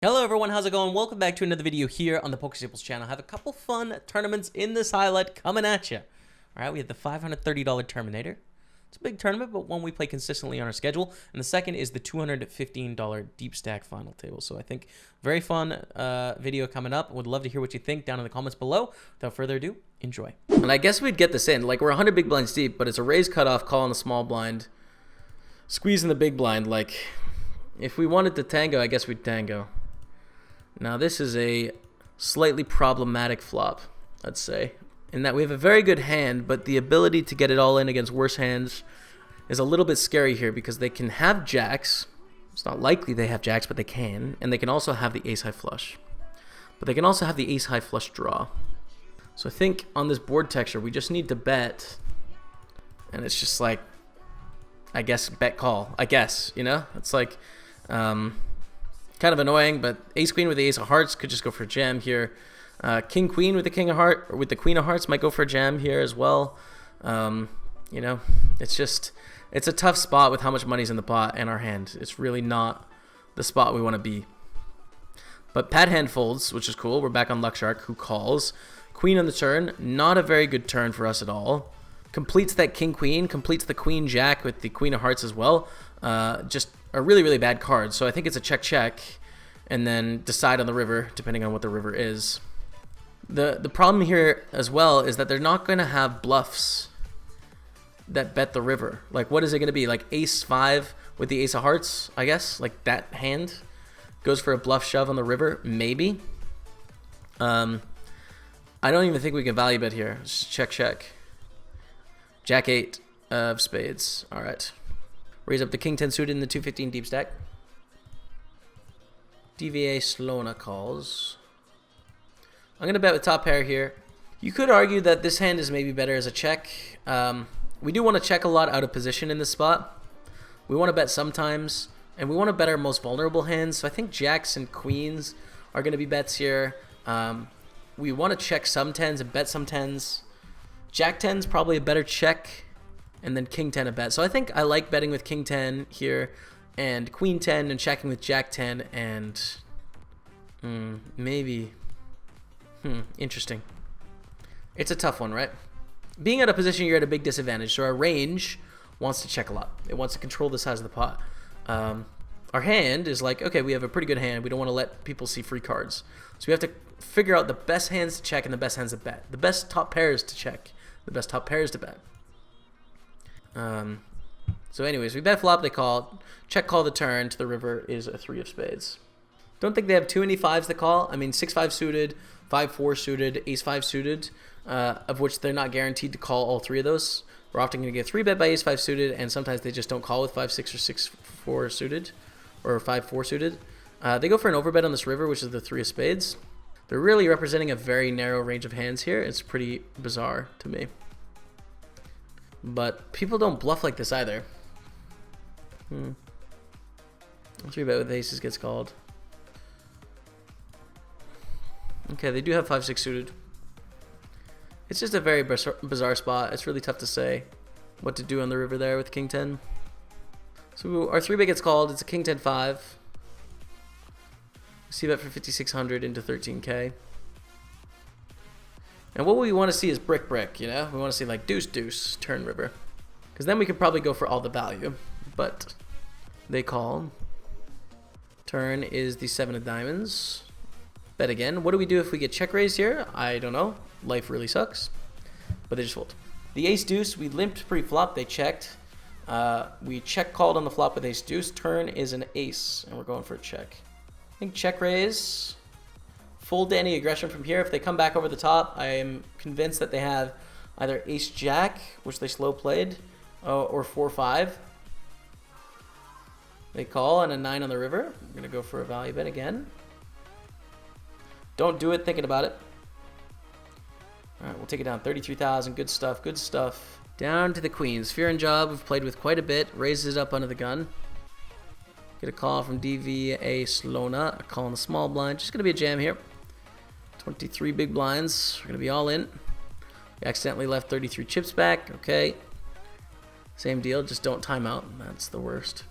Hello everyone, how's it going? Welcome back to another video here on the PokerStaples channel. I have a couple fun tournaments in this highlight coming at you. Alright, we have the $530 Terminator. It's a big tournament, but one we play consistently on our schedule. And the second is the $215 DEEPSTACK final table. So I think very fun video coming up. Would love to hear what you think down in the comments below. Without further ado, enjoy. And I guess we'd get this in. Like, we're 100 big blinds deep, but it's a raise cutoff, call on the small blind, squeeze in the big blind. Like, if we wanted to tango, I guess we'd tango. Now this is a slightly problematic flop, I'd say, in that we have a very good hand, but the ability to get it all in against worse hands is a little bit scary here because they can have jacks. It's not likely they have jacks, but they can, and they can also have the ace-high flush. But they can also have the ace-high flush draw. So I think on this board texture, we just need to bet, and it's just like, I guess, bet call, I guess, you know? It's like, kind of annoying, but ace queen with the ace of hearts could just go for a jam here. King queen with the king of heart or with the queen of hearts might go for a jam here as well. You know, it's a tough spot with how much money's in the pot and our hand. It's really not the spot we want to be. But pad hand folds, which is cool. We're back on Luck Shark, who calls. Queen on the turn, not a very good turn for us at all. Completes that king queen, completes the queen jack with the queen of hearts as well. Just a really, really bad card. So I think it's a check, and then decide on the river, depending on what the river is. The problem here as well is that they're not going to have bluffs that bet the river. Like, what is it going to be? Like ace 5 with the ace of hearts, I guess? Like that hand goes for a bluff shove on the river, maybe. I don't even think we can value bet here. Just check. Jack 8 of spades. All right. Raise up the king 10 suited in the 215 deep stack. DVA Slona calls. I'm going to bet with top pair here. You could argue that this hand is maybe better as a check. We do want to check a lot out of position in this spot. We want to bet sometimes, and we want to bet our most vulnerable hands. So I think jacks and queens are going to be bets here. We want to check some 10s and bet some 10s. Jack 10's probably a better check, and then king 10 a bet. So I think I like betting with king 10 here, and queen 10, and checking with jack 10, and maybe, interesting. It's a tough one, right? Being out of position, you're at a big disadvantage, so our range wants to check a lot. It wants to control the size of the pot. Our hand is like, okay, we have a pretty good hand. We don't want to let people see free cards. So we have to figure out the best hands to check and the best hands to bet. The best top pairs to check. The best top pairs to bet. So anyways, we bet flop, they call. Check call the turn to the river is a 3 of spades. Don't think they have too many 5s to call. I mean, 6-5 suited, 5-4 suited, ace-5 suited, of which they're not guaranteed to call all 3 of those. We're often going to get 3-bet by ace-5 suited, and sometimes they just don't call with 5-6 or 6-4 suited, or 5-4 suited. They go for an overbet on this river, which is the 3 of spades. They're really representing a very narrow range of hands here. It's pretty bizarre to me. But people don't bluff like this either. 3-bet with aces gets called. Okay, they do have 5-6 suited. It's just a very bizarre spot. It's really tough to say what to do on the river there with king 10. So our 3-bet gets called. It's a king 10-5. We see bet for 5,600 into 13K. And what we want to see is brick, you know? We want to see like deuce, turn river. Because then we could probably go for all the value. But they call. Turn is the 7 of diamonds. Bet again. What do we do if we get check raised here? I don't know. Life really sucks. But they just fold. The ace deuce, we limped pre-flop. They checked. We check called on the flop with ace deuce. Turn is an ace. And we're going for a check. I think check raise. Fold to any aggression from here. If they come back over the top, I am convinced that they have either ace jack, which they slow played, or 4-5. They call and a 9 on the river. I'm going to go for a value bet again. Don't do it thinking about it. All right, we'll take it down. 33,000. Good stuff. Good stuff. Down to the queens. Fear and Job we've played with quite a bit. Raises it up under the gun. Get a call from DVA Slona. A call on the small blind. Just going to be a jam here. 23 big blinds. We're going to be all in. We accidentally left 33 chips back. Okay. Same deal. Just don't time out. That's the worst.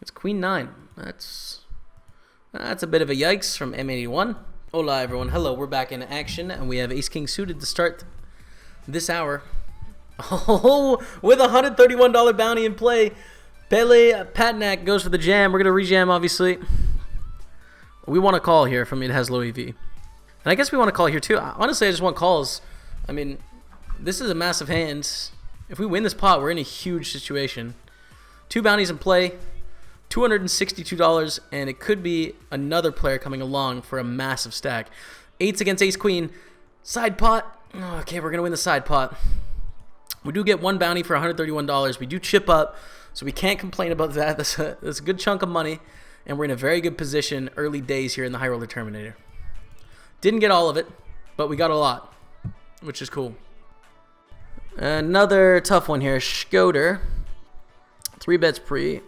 It's queen 9. That's a bit of a yikes from M81. Hola, everyone. Hello, we're back in action, and we have Ace-King suited to start this hour. Oh, with a $131 bounty in play, Pele Patnak goes for the jam. We're going to rejam, obviously. We want to call here from it has low EV. And I guess we want to call here, too. Honestly, I just want calls. I mean, this is a massive hand. If we win this pot, we're in a huge situation. 2 bounties in play, $262, and it could be another player coming along for a massive stack. 8s against Ace-Queen. Side pot. Okay, we're going to win the side pot. We do get 1 bounty for $131. We do chip up, so we can't complain about that. That's a good chunk of money, and we're in a very good position early days here in the High Roller Terminator. Didn't get all of it, but we got a lot, which is cool. Another tough one here. Schroeder. 3 bets pre.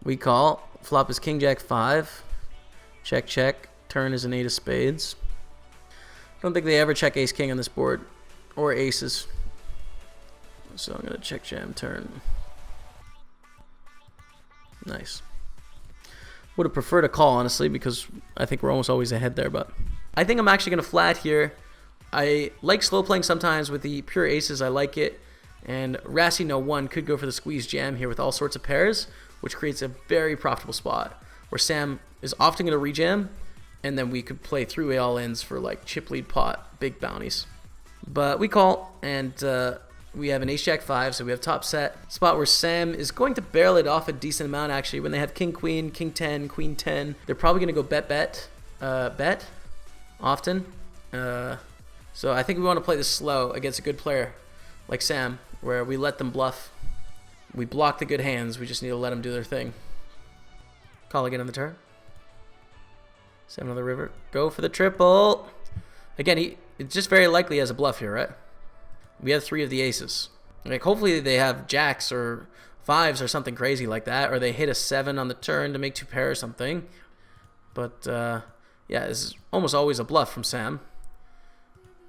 We call. Flop is King Jack 5. Check, check. Turn is an 8 of spades. I don't think they ever check Ace King on this board. Or aces. So I'm going to check jam turn. Nice. Would have preferred a call, honestly, because I think we're almost always ahead there. But I think I'm actually going to flat here. I like slow playing sometimes with the pure aces. I like it. And Rassi No 1 could go for the squeeze jam here with all sorts of pairs, which creates a very profitable spot where Sam is often going to rejam, and then we could play through all ins for like chip lead pot, big bounties. But we call, and we have an Ace Jack 5, so we have top set. Spot where Sam is going to barrel it off a decent amount actually. When they have King Queen, King 10, Queen 10, they're probably going to go bet often. So I think we want to play this slow against a good player like Sam, where we let them bluff. We block the good hands. We just need to let them do their thing. Call again on the turn. 7 on the river. Go for the triple. Again, it's just very likely he has a bluff here, right? We have 3 of the aces. Like, hopefully they have jacks or 5s or something crazy like that, or they hit a 7 on the turn to make 2 pair or something. But yeah, this is almost always a bluff from Sam.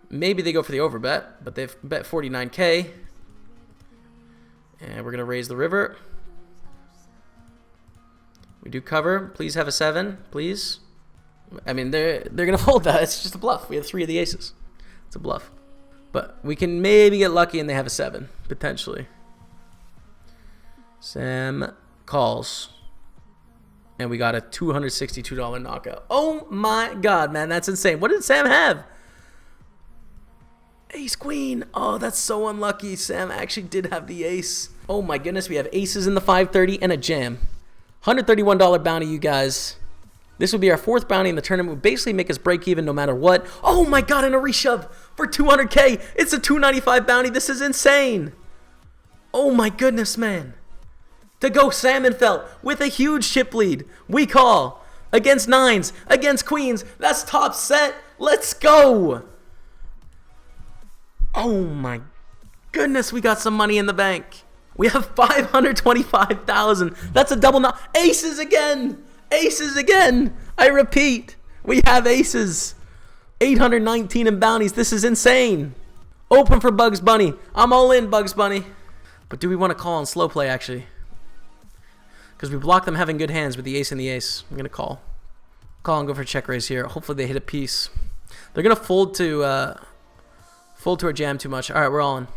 Maybe they go for the overbet, but they've bet 49K. And we're going to raise the river. We do cover. Please have a 7, please. I mean, they're going to fold that. It's just a bluff. We have 3 of the aces. It's a bluff. But we can maybe get lucky and they have a 7, potentially. Sam calls. And we got a $262 knockout. Oh my God, man. That's insane. What did Sam have? Ace Queen. Oh, that's so unlucky. Sam actually did have the ace. Oh my goodness, we have aces in the 530 and a jam. $131 bounty, you guys. This would be our 4th bounty in the tournament. It would basically make us break even no matter what. Oh my God, and a reshove for 200K. It's a 295 bounty. This is insane. Oh my goodness, man. To go Salmonfelt with a huge chip lead. We call against 9s, against queens. That's top set. Let's go. Oh my goodness, we got some money in the bank. We have 525,000. That's a double knock. Aces again. Aces again. I repeat, we have aces. 819 in bounties. This is insane. Open for Bugs Bunny. I'm all in, Bugs Bunny. But do we want to call on slow play, actually? Because we block them having good hands with the ace and the ace. I'm going to call. Call and go for check raise here. Hopefully they hit a piece. They're going to fold to our jam too much. All right, we're all in.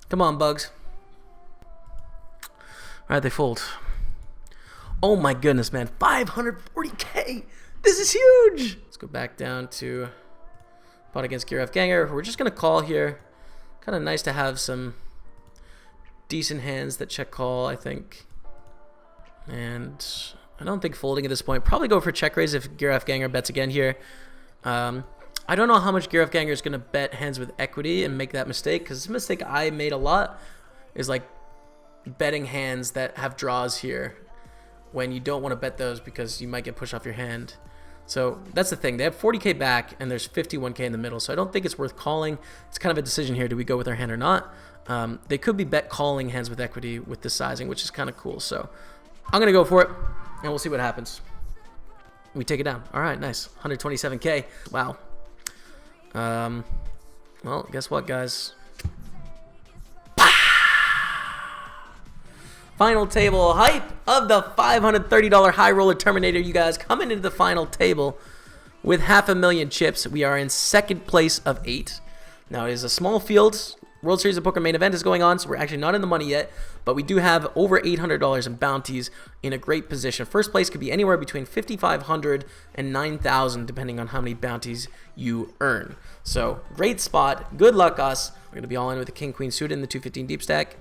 Come on, Bugs. All right, they fold. Oh my goodness, man. 540K. This is huge. Let's go back down to pot against Giraffe Ganger. We're just going to call here. Kind of nice to have some decent hands that check call, I think. And I don't think folding at this point. Probably go for check raise if Giraffe Ganger bets again here. I don't know how much Giraffe Ganger is going to bet hands with equity and make that mistake, because it's a mistake I made a lot, is like betting hands that have draws here when you don't want to bet those because you might get pushed off your hand. So that's the thing. They have 40K back and there's 51K in the middle, so I don't think it's worth calling. It's kind of a decision here. Do we go with our hand or not? They could be bet calling hands with equity with this sizing, which is kind of cool. So I'm going to go for it, and we'll see what happens. We take it down. All right, nice. 127K. Wow. Well, guess what, guys? Final table hype. of the $530 high roller Terminator, you guys, coming into the final table with 500,000 chips. We are in second place of 8. Now, it is a small field. World Series of Poker main event is going on, so we're actually not in the money yet, but we do have over $800 in bounties in a great position. First place could be anywhere between $5,500 and $9,000, depending on how many bounties you earn. So, great spot. Good luck, us. We're going to be all in with the King-Queen suited in the 215 deep stack.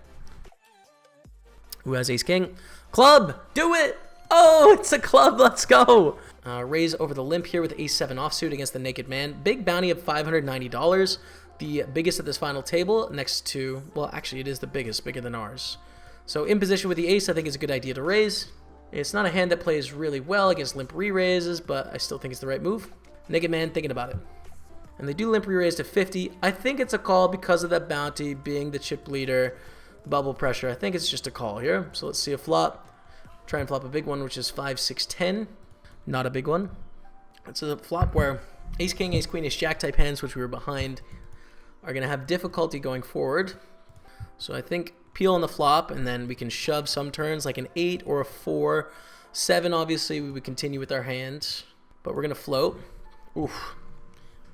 Who has Ace-King? Club! Do it! Oh, it's a club. Let's go. Raise over the limp here with Ace-7 offsuit against the Naked Man. Big bounty of $590. The biggest at this final table next to, well, actually it is the biggest, bigger than ours. So in position with the ace, I think it's a good idea to raise. It's not a hand that plays really well against limp re-raises, but I still think it's the right move. Naked Man thinking about it. And they do limp re-raise to 50. I think it's a call because of that bounty being the chip leader, bubble pressure. I think it's just a call here. So let's see a flop. Try and flop a big one, which is 5, 6, 10. Not a big one. It's a flop where ace, king, ace, queen, ace, jack type hands, which we were behind, are going to have difficulty going forward. So I think peel on the flop, and then we can shove some turns like an 8 or a 4. 7, obviously, we would continue with our hand, but we're going to float. Oof.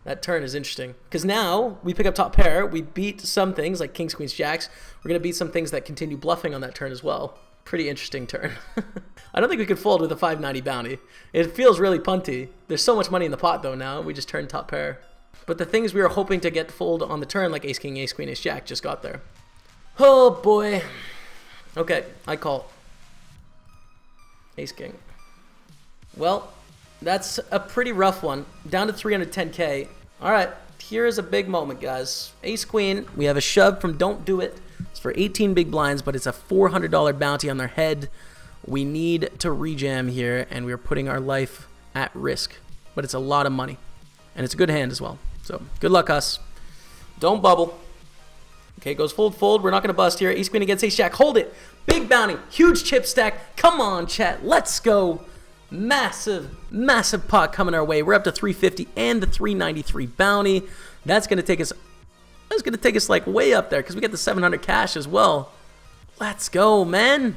That turn is interesting, because now we pick up top pair. We beat some things like kings, queens, jacks. We're going to beat some things that continue bluffing on that turn as well. Pretty interesting turn. I don't think we could fold with a 590 bounty. It feels really punty. There's so much money in the pot, though, now. We just turned top pair. But the things we were hoping to get fold on the turn, like ace, king, ace, queen, ace, jack, just got there. Oh, boy. Okay, I call. Ace, king. Well, that's a pretty rough one. Down to 310K. All right, here is a big moment, guys. Ace, queen. We have a shove from Don't Do It. It's for 18 big blinds, but it's a $400 bounty on their head. We need to rejam here, and we're putting our life at risk. But it's a lot of money. And it's a good hand as well. So, good luck, us. Don't bubble. Okay, goes fold, fold. We're not going to bust here. Ace, queen against ace, jack. Hold it. Big bounty. Huge chip stack. Come on, chat. Let's go. Massive, massive pot coming our way. We're up to 350 and the 393 bounty. That's going to take us... That's going to take us, like, way up there because we get the 700 cash as well. Let's go, man.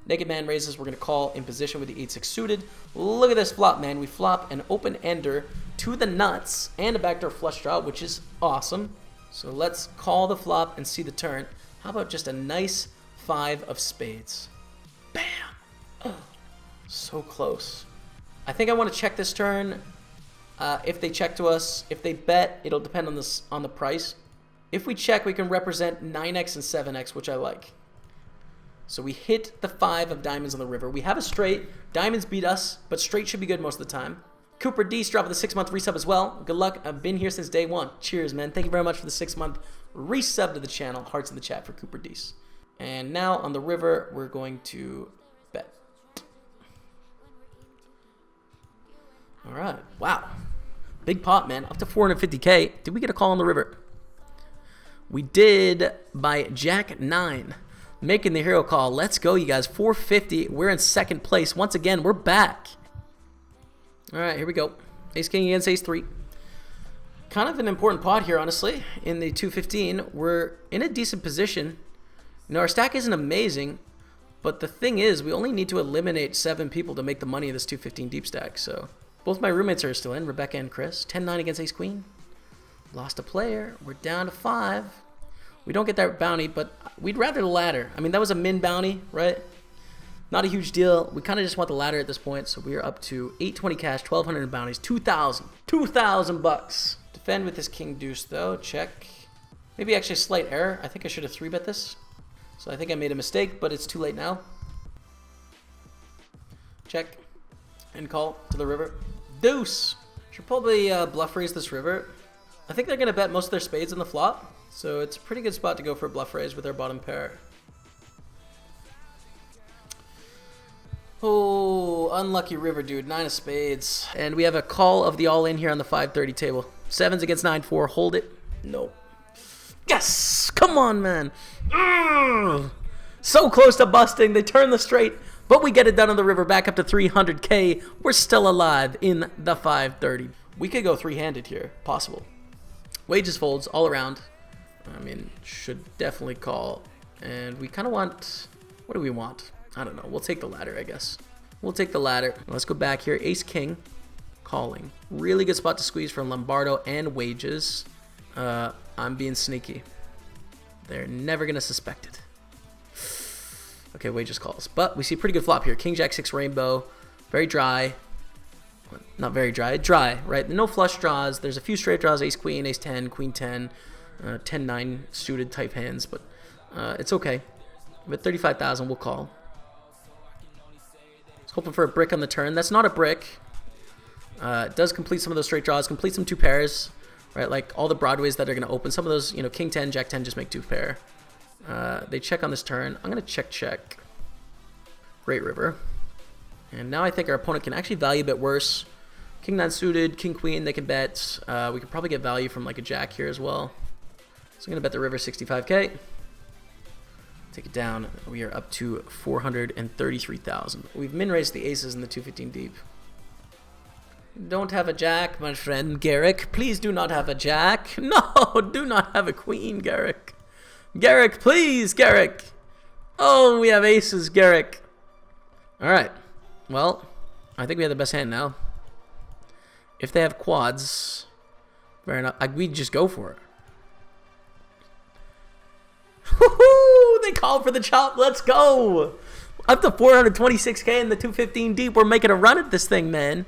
Naked Man raises. We're going to call in position with the 8-6 suited. Look at this flop, man. We flop an open ender to the nuts and a backdoor flush draw, which is awesome. So let's call the flop and see the turn. How about just a nice 5 of spades? Bam! Oh, so close. I think I want to check this turn. If they check to us, if they bet, it'll depend on the price. If we check, we can represent 9x and 7x, which I like. So we hit the 5 of diamonds on the river. We have a straight. Diamonds beat us, but straight should be good most of the time. Cooper Dees dropping the 6-month resub as well. Good luck. I've been here since day 1. Cheers, man. Thank you very much for the 6-month resub to the channel. Hearts in the chat for Cooper Dees. And now on the river, we're going to bet. All right. Wow. Big pot, man. Up to 450K. Did we get a call on the river? We did by Jack 9. Making the hero call. Let's go, you guys. 450. We're in second place. Once again, we're back. All right, here we go. Ace king against ace 3. Kind of an important pot here, honestly. In the 215, we're in a decent position. You know, our stack isn't amazing, but the thing is, we only need to eliminate 7 people to make the money of this 215 deep stack. So both my roommates are still in, Rebecca and Chris. 10-9 against ace queen. Lost a player. We're down to 5. We don't get that bounty, but we'd rather the ladder. I mean, that was a min bounty, right? Not a huge deal. We kind of just want the ladder at this point, so we are up to 820 cash, 1,200 in bounties, 2,000. 2,000 bucks. Defend with this king deuce, though. Check. Maybe actually a slight error. I think I should have 3-bet this. So I think I made a mistake, but it's too late now. Check. And call to the river. Deuce. Should probably bluff raise this river. I think they're going to bet most of their spades on the flop. So it's a pretty good spot to go for a bluff raise with our bottom pair. Oh, unlucky river, dude. 9 of spades. And we have a call of the all-in here on the 530 table. 7s against 9-4. Hold it. Nope. Yes! Come on, man. So close to busting. They turn the straight, but we get it done on the river. Back up to 300K. We're still alive in the 530. We could go 3-handed here. Possible. Wages folds all around. I mean, should definitely call. And we kind of want... What do we want? I don't know. We'll take the ladder, I guess. We'll take the ladder. Let's go back here. Ace king. Calling. Really good spot to squeeze from Lombardo and wages. I'm being sneaky. They're never going to suspect it. Okay, wages calls. But we see a pretty good flop here. King, Jack, 6 rainbow. Very dry. Not very dry. Dry, right? No flush draws. There's a few straight draws. Ace, queen, ace 10, queen 10. 10-9 suited type hands. But it's okay. With 35,000, we'll call. Just hoping for a brick on the turn. That's not a brick. It does complete some of those straight draws. Complete some 2 pairs. Right, like all the broadways that are going to open. Some of those, you know, king 10, jack 10 just make 2 pair. They check on this turn. I'm going to check. Great river. And now I think our opponent can actually value a bit worse. King 9 suited, king queen, they can bet. We could probably get value from like a jack here as well. So I'm going to bet the river 65k. Take it down. We are up to 433,000. We've min-raised the aces in the 215 deep. Don't have a jack, my friend Garrick. Please do not have a jack. No, do not have a queen, Garrick. Garrick, please, Garrick. Oh, we have aces, Garrick. All right. Well, I think we have the best hand now. If they have quads, fair enough. We just go for it. Woohoo! They called for the chop. Let's go. Up to 426k in the 215 deep. We're making a run at this thing, man.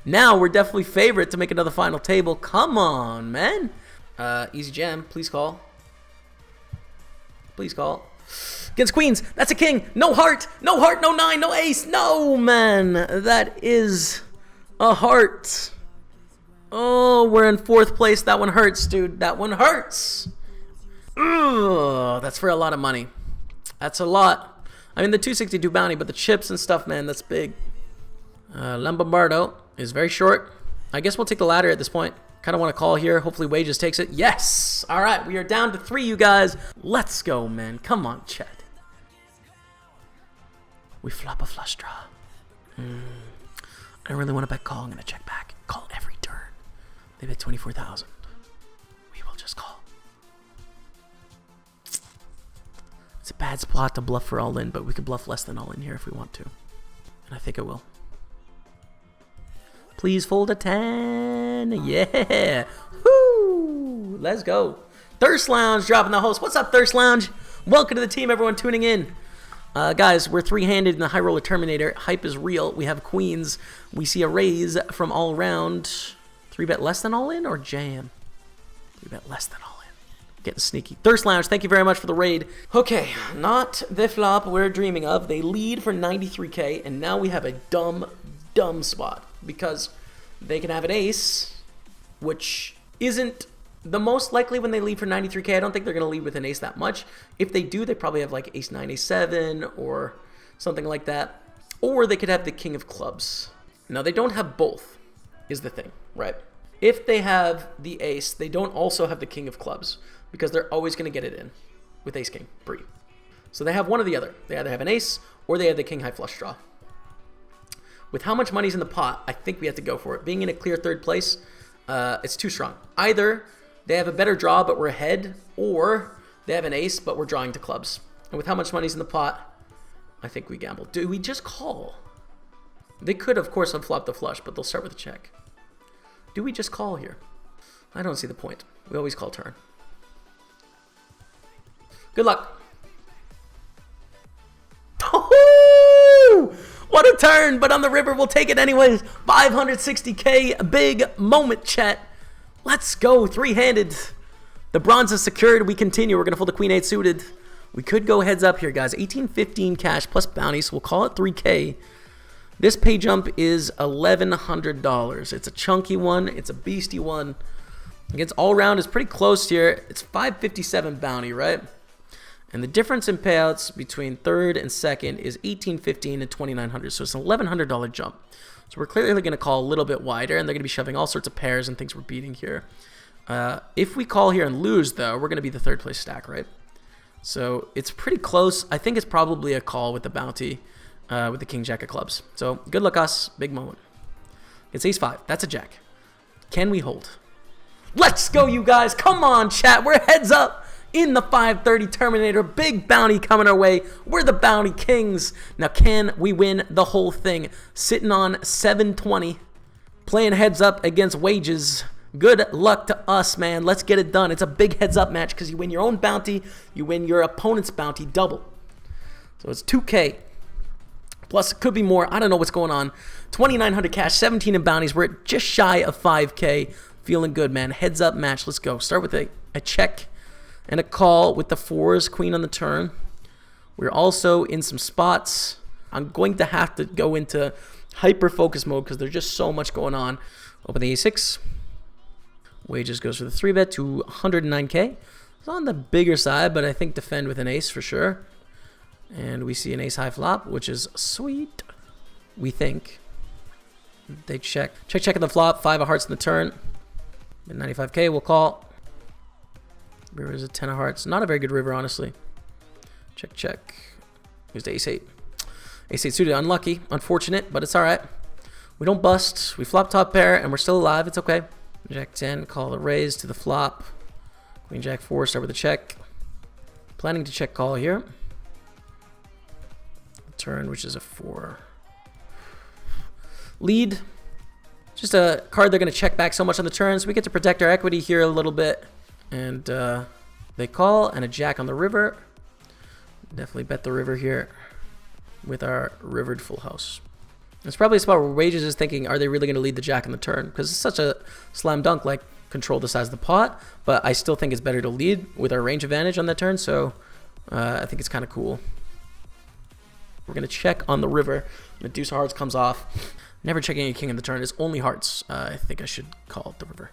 Now we're definitely favorite to make another final table. Come on, man. Easy jam. Please call. Please call. Against queens. That's a king. No heart. No heart. No 9. No ace. No, man. That is a heart. Oh, we're in 4th place. That one hurts, dude. That one hurts. Ugh, that's for a lot of money. That's a lot. I mean, the 262 bounty, but the chips and stuff, man, that's big. Lombardo is very short. I guess we'll take the ladder at this point. Kind of want to call here. Hopefully wages takes it. Yes! All right, we are down to 3, you guys. Let's go, man. Come on, Chad. We flop a flush draw. I don't really want to bet call. I'm going to check back. Call every turn. They bet 24,000. We will just call. It's a bad spot to bluff for all in, but we could bluff less than all in here if we want to. And I think it will. Please fold a 10. Yeah. Woo. Let's go. Thirst Lounge dropping the host. What's up, Thirst Lounge? Welcome to the team, everyone tuning in. Guys, we're 3-handed in the high roller Terminator. Hype is real. We have queens. We see a raise from all around. 3-bet less than all in or jam? 3-bet less than all in. Getting sneaky. Thirst Lounge, thank you very much for the raid. Okay, not the flop we're dreaming of. They lead for 93k, and now we have a dumb spot. Because they can have an ace, which isn't the most likely when they lead for 93k. I don't think they're going to lead with an ace that much. If they do, they probably have like ace 9, ace 7, or something like that. Or they could have the king of clubs. Now, they don't have both, is the thing, right? If they have the ace, they don't also have the king of clubs, because they're always going to get it in with ace king, Brie. So they have one or the other. They either have an ace, or they have the king high flush draw. With how much money's in the pot, I think we have to go for it. Being in a clear 3rd place, it's too strong. Either they have a better draw, but we're ahead, or they have an ace, but we're drawing to clubs. And with how much money's in the pot, I think we gamble. Do we just call? They could, of course, unflop the flush, but they'll start with a check. Do we just call here? I don't see the point. We always call turn. Good luck. What a turn, but on the river, we'll take it anyways. 560k, big moment, chat. Let's go, 3-handed. The bronze is secured. We continue. We're going to fold the queen 8 suited. We could go heads up here, guys. 1815 cash plus bounty, so we'll call it 3k. This pay jump is $1,100. It's a chunky one. It's a beastie one. Against all round is pretty close here. It's 557 bounty, right? And the difference in payouts between 3rd and 2nd is $1,815 and $2,900. So it's an $1,100 jump. So we're clearly going to call a little bit wider, and they're going to be shoving all sorts of pairs and things we're beating here. If we call here and lose, though, we're going to be the 3rd place stack, right? So it's pretty close. I think it's probably a call with the bounty with the king jack of clubs. So good luck, us. Big moment. It's ace 5. That's a jack. Can we hold? Let's go, you guys. Come on, chat. We're heads up in the 530 Terminator. Big bounty coming our way. We're the bounty kings. Now, can we win the whole thing? Sitting on 720, playing heads up against wages. Good luck to us, man. Let's get it done. It's a big heads up match because you win your own bounty, you win your opponent's bounty double. So it's 2K. Plus, it could be more. I don't know what's going on. 2,900 cash, 17 in bounties. We're at just shy of 5K. Feeling good, man. Heads up match. Let's go. Start with a check and a call with the fours, queen on the turn. We're also in some spots. I'm going to have to go into hyper focus mode because there's just so much going on. Open the a6. Wages goes for the 3-bet to 109K. It's on the bigger side, but I think defend with an ace for sure. And we see an ace high flop, which is sweet. We think. They check. Check on the flop. 5 of hearts in the turn. 95K, we'll call. River is a 10 of hearts. Not a very good river, honestly. Check. Here's the ace 8. Ace 8 suited. Unlucky. Unfortunate, but it's all right. We don't bust. We flop top pair, and we're still alive. It's okay. Jack 10, call the raise to the flop. Queen Jack 4, start with a check. Planning to check call here. Turn, which is a 4. Lead. Just a card they're going to check back so much on the turn, so we get to protect our equity here a little bit. And they call, and a jack on the river. Definitely bet the river here with our rivered full house. It's probably a spot where Wages is thinking, are they really going to lead the jack on the turn? Because it's such a slam dunk, like control the size of the pot. But I still think it's better to lead with our range advantage on that turn, so I think it's kind of cool. We're going to check on the river. The deuce of hearts comes off. Never checking a king on the turn. It's only hearts. I think I should call it the river.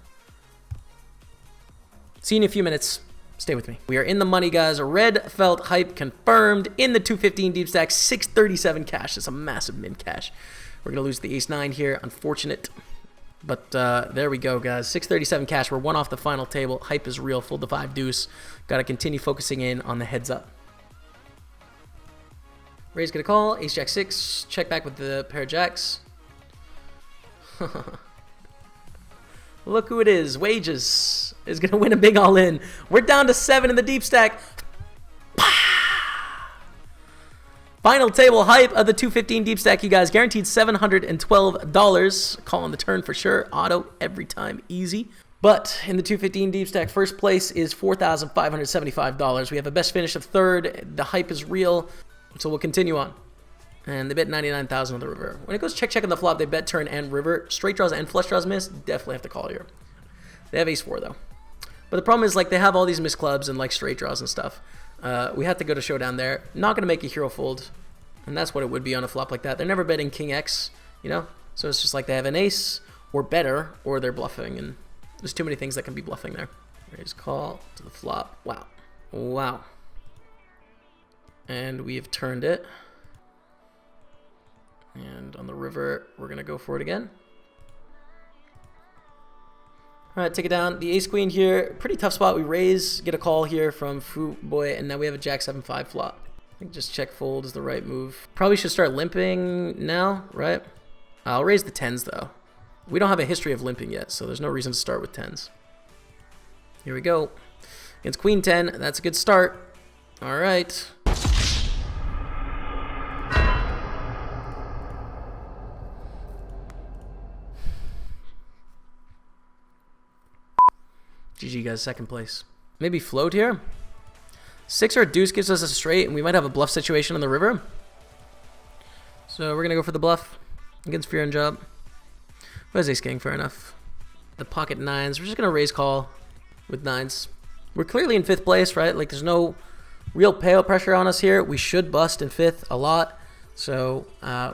See you in a few minutes. Stay with me. We are in the money, guys. Red felt hype confirmed in the 215 deep stack. 637 cash. That's a massive min cash. We're going to lose the ace 9 here. Unfortunate. But there we go, guys. 637 cash. We're 1 off the final table. Hype is real. Fold the 5 deuce. Got to continue focusing in on the heads up. Raise get a call. Ace jack 6. Check back with the pair of jacks. Look who it is. Wages is going to win a big all-in. We're down to 7 in the deep stack. Final table hype of the 215 deep stack, you guys. Guaranteed $712. Call on the turn for sure. Auto every time. Easy. But in the 215 deep stack, first place is $4,575. We have a best finish of 3rd. The hype is real. So we'll continue on. And they bet 99,000 on the river. When it goes check on the flop, they bet turn and river. Straight draws and flush draws miss. Definitely have to call here. They have ace 4 though. But the problem is, like, they have all these missed clubs and like straight draws and stuff. We have to go to showdown there. Not gonna make a hero fold, and that's what it would be on a flop like that. They're never betting king X, you know. So it's just like they have an ace or better, or they're bluffing, and there's too many things that can be bluffing there. Raise call to the flop. Wow, wow. And we've turned it. And on the river, we're going to go for it again. All right, take it down. The ace queen here, pretty tough spot. We raise, get a call here from Fu Boy, and now we have a jack 7-5 flop. I think just check fold is the right move. Probably should start limping now, right? I'll raise the 10s though. We don't have a history of limping yet, so there's no reason to start with 10s. Here we go. Against queen 10, that's a good start. All right. GG, guys, 2nd place. Maybe float here. 6 or deuce gives us a straight, and we might have a bluff situation on the river. So we're going to go for the bluff against fear and job. Who has ace king? Fair enough. The pocket 9s. We're just going to raise call with 9s. We're clearly in 5th place, right? Like, there's no real payout pressure on us here. We should bust in 5th a lot. So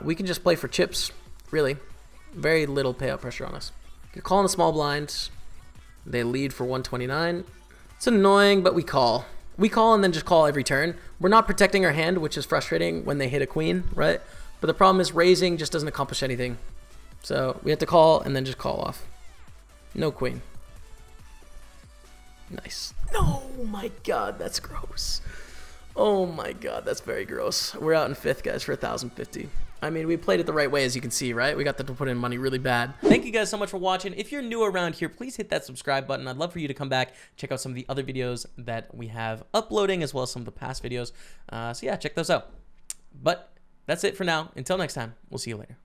we can just play for chips, really. Very little payout pressure on us. You're calling the small blind. They lead for 129. It's annoying, but we call. We call and then just call every turn. We're not protecting our hand, which is frustrating when they hit a queen, right? But the problem is raising just doesn't accomplish anything. So we have to call and then just call off. No queen. Nice. No, my God, that's gross. Oh my God, that's very gross. We're out in 5th, guys, for 1,050. I mean, we played it the right way, as you can see, right? We got them to put in money really bad. Thank you guys so much for watching. If you're new around here, please hit that subscribe button. I'd love for you to come back, check out some of the other videos that we have uploading, as well as some of the past videos. So yeah, check those out. But that's it for now. Until next time, we'll see you later.